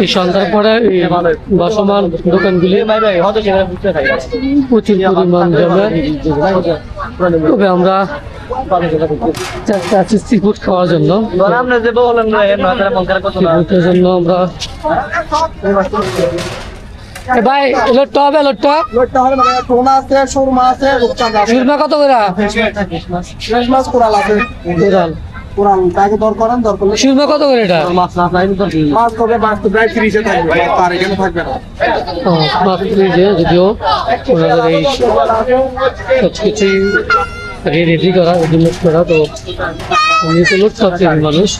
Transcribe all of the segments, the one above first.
এই সন্ধ্যার পরে এই ভাসমান দোকানগুলি প্রচুর পরিমাণ জমে। তবে আমরা সি ফুড খাওয়ার জন্য জন্য আমরা ভাই লোটটা হবে লোটটা সুরমা কত করে সুরমা কত করে এটা মাছ যদিও ওনাদের এই সবকিছুই রেডি করা করা তো লোট খাচ্ছে মানুষ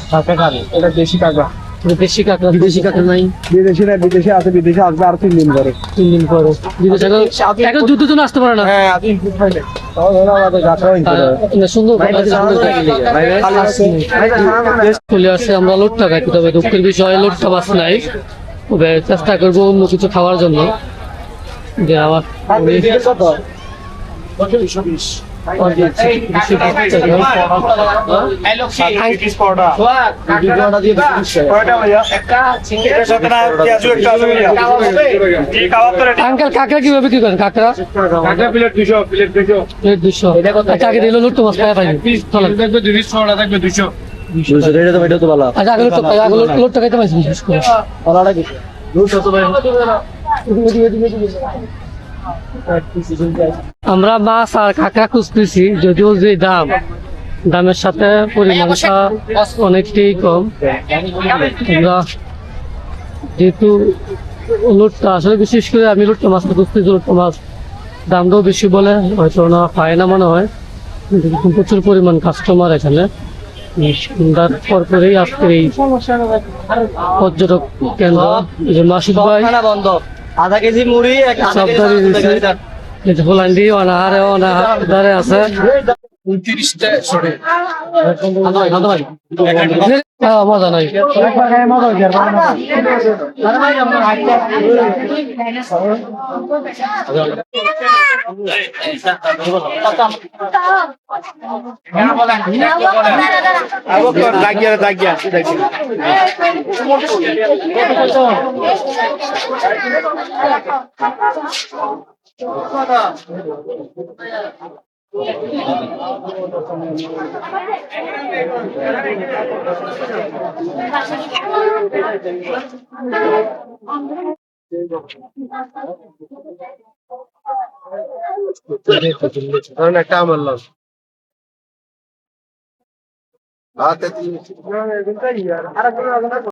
দেশি কাঁকড়া বিদেশি কাঁকড়া নাই বিদেশে আছে বিদেশে আসবে আর 3 দিন পরে বিদেশে এখন যুদ্ধের জন্য আসতে পারে না। সুন্দর চলে আসছে আমরা লোটটা খাইতে, তবে দুঃখের বিষয় লোটটা মাছ নাই। তবে চেষ্টা করবো অন্য কিছু খাওয়ার জন্য। যে আমার আঙ্কেল কাঁকড়া কিভাবে বিক্রি করেন? কাঁকড়া প্লেট 200 আগে দিল লোট্টো মাছ খাওয়া পাইনি। লোটটা খাইতে পাইছি বিশেষ করে। আমরা মাছ আর কাঁকড়া খুঁজতেছি, যদিও যে দামের সাথে পরিমাণটা অনেকটাই কম। আমরা যেহেতু লোটটা আসলে বিশেষ করে আমি লোটটা মাছটা খুঁজতেছি, লোটটা মাছ দামটাও বেশি বলে, হয়তো ওনারা পায় না মনে হয়। কিন্তু প্রচুর পরিমাণ কাস্টমার এখানে। সন্ধ্যার পর পরেই আজকে এই পর্যটক কেন্দ্র যে মাসিক ভাই আধা কেজি মুড়ি হোলান্ডি অনাহারে আছে। মজা নাই একটা আমার লস